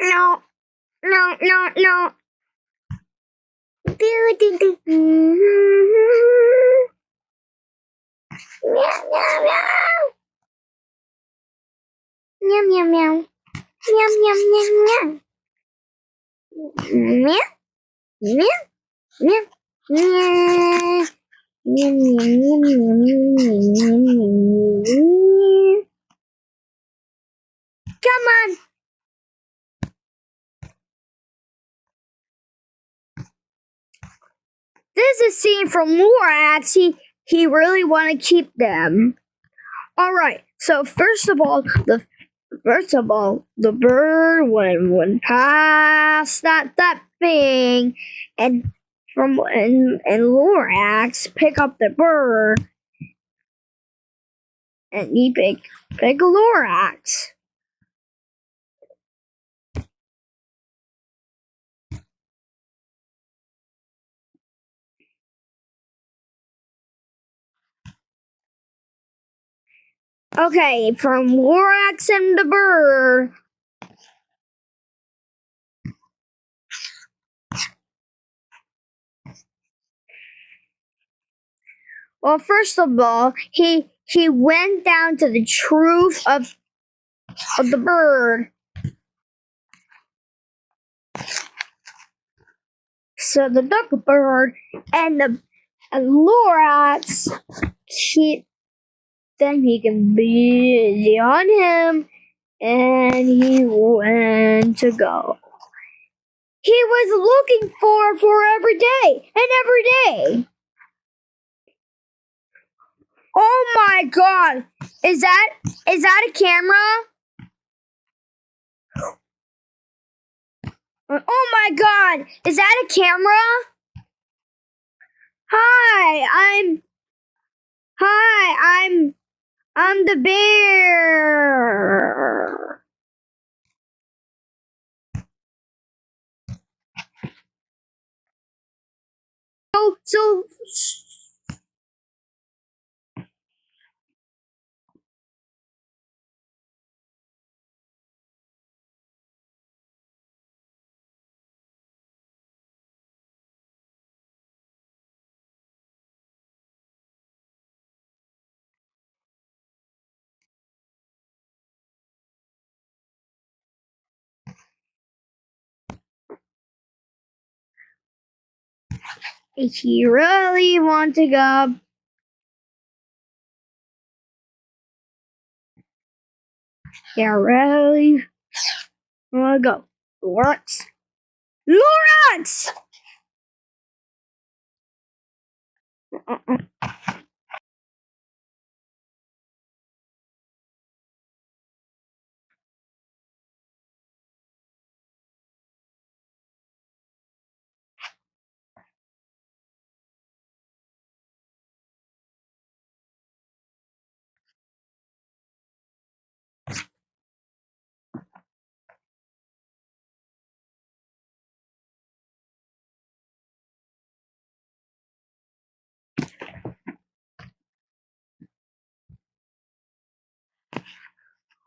No, no, no, no. Do, do, do. Meow, meow, meow. Meow, meow, meow. Meow, meow, meow, meow. Meow, meow, meow. Meow. Meow, meow, meow, meow, meow, meow. Come on. This is a scene from Lorax. He really want to keep them. All right. So first of all, the bird went past that thing, and Lorax pick up the bird, and he pick Lorax. Okay, from Lorax and the bird. Well, first of all, he went down to the truth of the bird. So the duck bird and Lorax, then he can be on him, and he went to go. He was looking for every day and every day. Oh my God! Is that a camera? Oh my God! Is that a camera? I'm the bear. So if you really want to go, really want to go. Lorax! Lorax!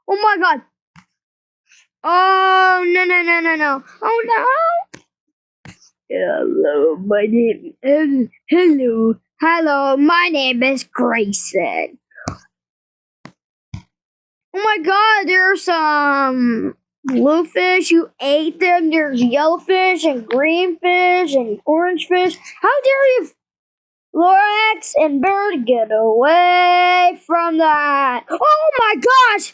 Oh my God! Oh no no no no no! Oh no! Hello, my name. Hello. My name is Grayson. Oh my God! There's some bluefish. You ate them. There's yellowfish and green fish and orange fish. How dare you, Lorax and Bird, get away from that? Oh my gosh!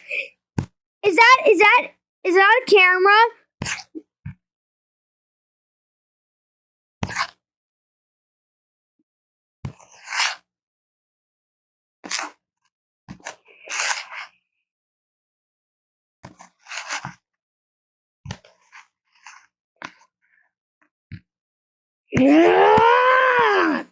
Is that a camera? Yeah!